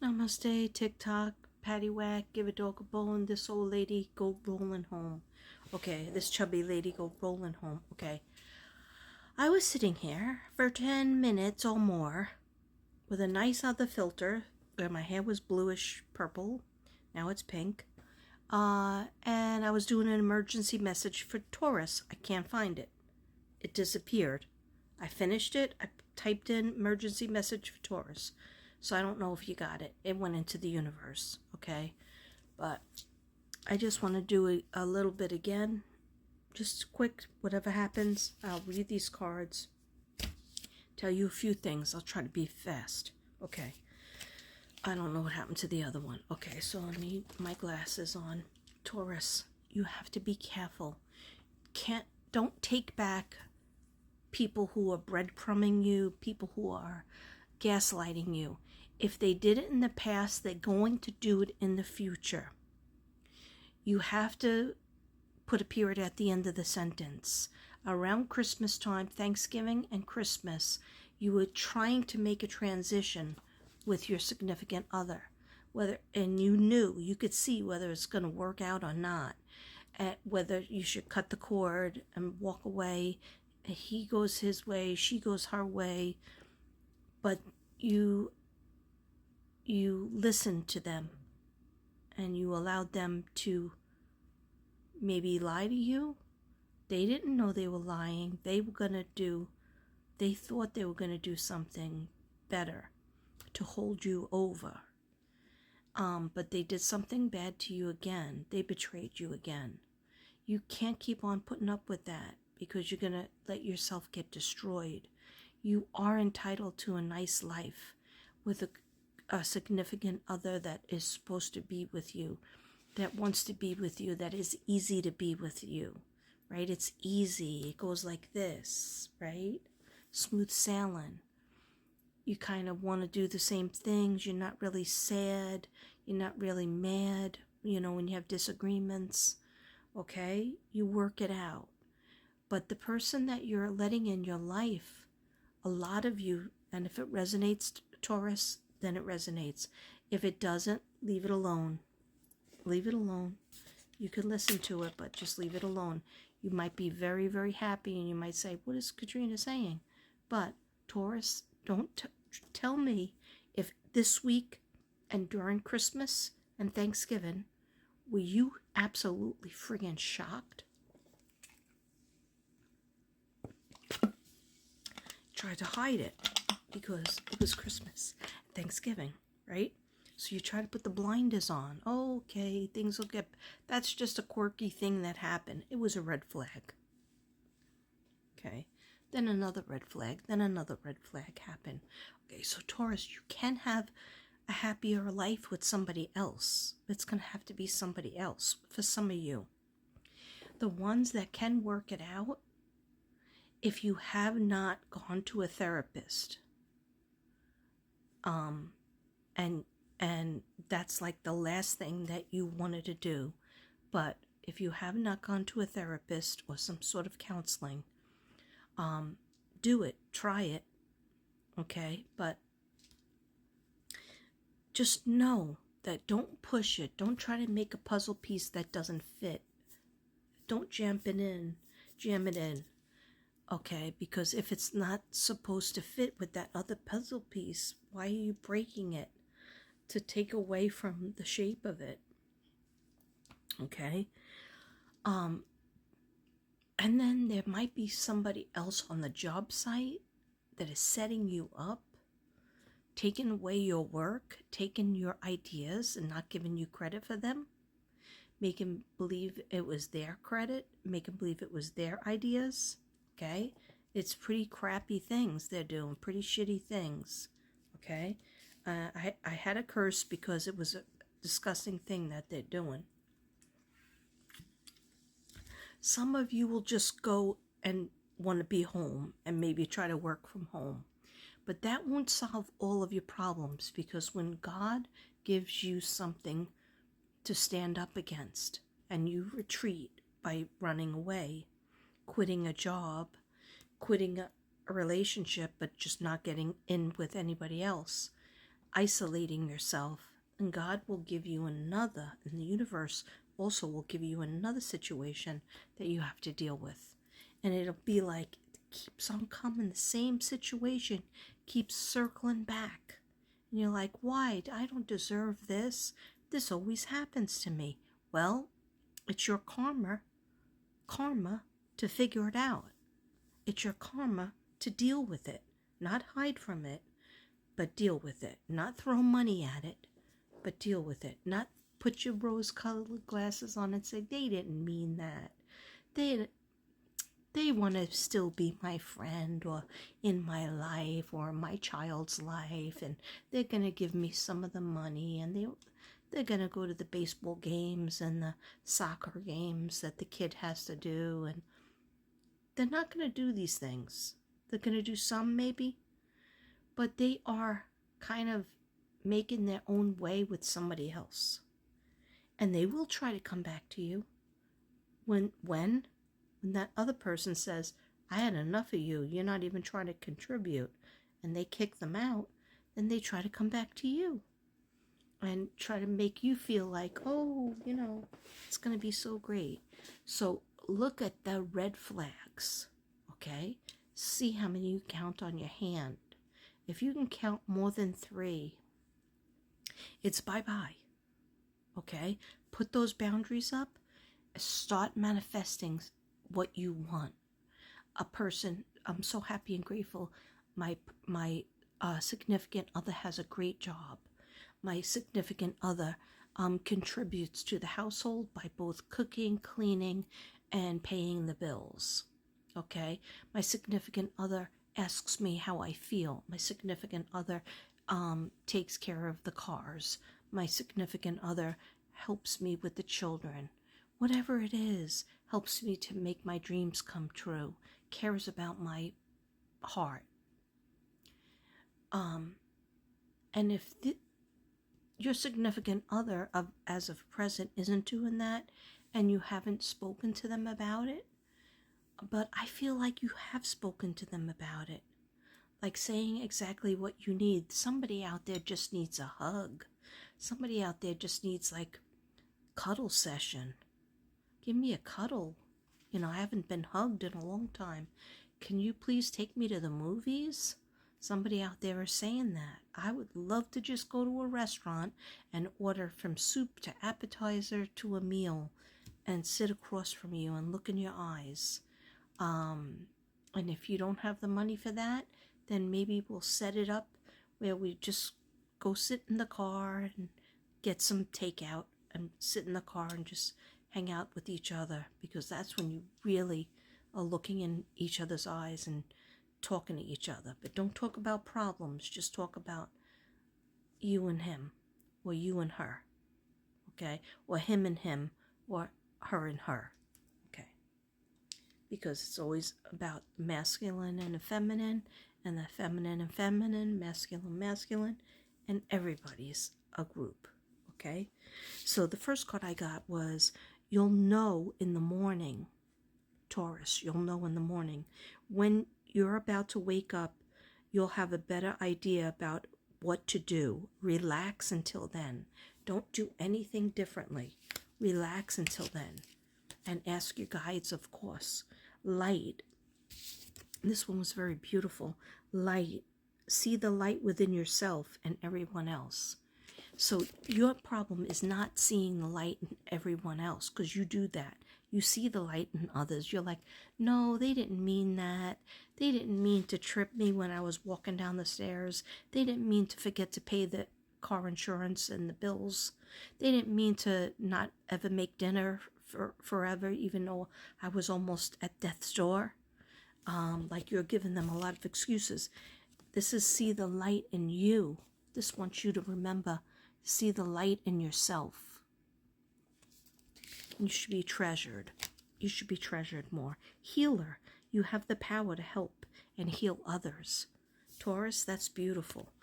Namaste, TikTok, patty whack, give a dog a bone, this old lady go rolling home. Okay, this chubby lady go rolling home. Okay. I was sitting here for 10 minutes or more with a nice other filter where my hair was bluish purple. Now it's pink. And I was doing an emergency message for Taurus. I can't find it. It disappeared. I finished it. I typed in emergency message for Taurus. So I don't know if you got it. It went into the universe, okay? But I just want to do a little bit again. Just quick, whatever happens. I'll read these cards. Tell you a few things. I'll try to be fast. Okay. I don't know what happened to the other one. Okay, so I need my glasses on. Taurus, you have to be careful. Don't take back people who are breadcrumbing you, people who are gaslighting you. If they did it in the past, they're going to do it in the future. You have to put a period at the end of the sentence. Around Christmas time, Thanksgiving and Christmas, you were trying to make a transition with your significant other. And you could see whether it's going to work out or not. Whether you should cut the cord and walk away. He goes his way, she goes her way. But you listened to them and you allowed them to maybe lie to you. They didn't know they were lying. They thought they were going to do something better to hold you over. But they did something bad to you again. They betrayed you again. You can't keep on putting up with that because you're going to let yourself get destroyed. You are entitled to a nice life with a significant other that is supposed to be with you, that wants to be with you, that is easy to be with you, right? It's easy. It goes like this, right? Smooth sailing. You kind of want to do the same things. You're not really sad. You're not really mad, when you have disagreements, okay? You work it out. But the person that you're letting in your life, a lot of you, and if it resonates, Taurus, then it resonates. If it doesn't, leave it alone. Leave it alone. You can listen to it, but just leave it alone. You might be very, very happy, and you might say, what is Katrina saying? But Taurus, don't tell me if this week and during Christmas and Thanksgiving, were you absolutely friggin' shocked? Tried to hide it because it was Christmas, Thanksgiving, right? So you try to put the blinders on. Okay, things will that's just a quirky thing that happened. It was a red flag. Okay, then another red flag, then another red flag happened. Okay, so Taurus, you can have a happier life with somebody else. It's going to have to be somebody else for some of you. The ones that can work it out, if you have not gone to a therapist, and that's like the last thing that you wanted to do, but if you have not gone to a therapist or some sort of counseling, do it, try it, okay? But just know that don't push it. Don't try to make a puzzle piece that doesn't fit. Don't jam it in. Okay, because if it's not supposed to fit with that other puzzle piece, why are you breaking it? To take away from the shape of it. Okay? And then there might be somebody else on the job site that is setting you up, taking away your work, taking your ideas and not giving you credit for them, making believe it was their credit, making believe it was their ideas. Okay? It's pretty crappy things they're doing, pretty shitty things. Okay? I had a curse because it was a disgusting thing that they're doing. Some of you will just go and want to be home and maybe try to work from home. But that won't solve all of your problems, because when God gives you something to stand up against and you retreat by running away, quitting a job, quitting a relationship, but just not getting in with anybody else, isolating yourself, and God will give you another, and the universe also will give you another situation that you have to deal with. And it'll be like it keeps on coming, the same situation keeps circling back. And you're like, why? I don't deserve this. This always happens to me. Well, it's your karma to figure it out. It's your karma to deal with it, not hide from it, but deal with it. Not throw money at it, but deal with it. Not put your rose-colored glasses on and say, they didn't mean that. They want to still be my friend or in my life or my child's life, and they're going to give me some of the money, and they're going to go to the baseball games and the soccer games that the kid has to do, and they're not going to do these things. They're going to do some maybe, but they are kind of making their own way with somebody else. And they will try to come back to you when that other person says, I had enough of you, you're not even trying to contribute, and they kick them out, then they try to come back to you and try to make you feel like, oh, it's going to be so great. So look at the red flags, okay? See how many you count on your hand. If you can count more than 3, it's bye-bye, okay? Put those boundaries up. Start manifesting what you want. A person, I'm so happy and grateful. My significant other has a great job. My significant other contributes to the household by both cooking, cleaning, and paying the bills. Okay? My significant other asks me how I feel. My significant other takes care of the cars. My significant other helps me with the children. Whatever it is, helps me to make my dreams come true, cares about my heart. And if your significant other as of present isn't doing that, and you haven't spoken to them about it, but I feel like you have spoken to them about it, like saying exactly what you need. Somebody out there just needs a hug. Somebody out there just needs like cuddle session. Give me a cuddle. I haven't been hugged in a long time. Can you please take me to the movies? Somebody out there is saying that. I would love to just go to a restaurant and order from soup to appetizer to a meal and sit across from you and look in your eyes. And if you don't have the money for that, then maybe we'll set it up where we just go sit in the car and get some takeout and sit in the car and just hang out with each other, because that's when you really are looking in each other's eyes and talking to each other. But don't talk about problems, just talk about you and him, or you and her, okay? Or him and him, or her and her, okay? Because it's always about masculine and feminine, and the feminine and feminine, masculine, and everybody's a group, okay? So the first card I got was, you'll know in the morning, Taurus, you'll know in the morning. When you're about to wake up, you'll have a better idea about what to do. Relax until then. Don't do anything differently. Relax until then. And ask your guides, of course. Light. This one was very beautiful. Light. See the light within yourself and everyone else. So your problem is not seeing the light in everyone else, because you do that. You see the light in others. You're like, no, they didn't mean that. They didn't mean to trip me when I was walking down the stairs. They didn't mean to forget to pay the car insurance and the bills. They didn't mean to not ever make dinner for forever, even though I was almost at death's door. Like you're giving them a lot of excuses. This is see the light in you. This wants you to remember, see the light in yourself. You should be treasured. You should be treasured more. Healer. You have the power to help and heal others. Taurus, that's beautiful.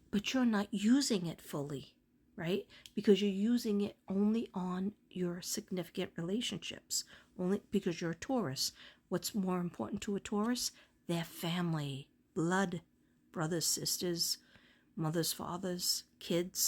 But you're not using it fully, right? Because you're using it only on your significant relationships. Only because you're a Taurus. What's more important to a Taurus? Their family, blood, brothers, sisters, mothers, fathers, kids.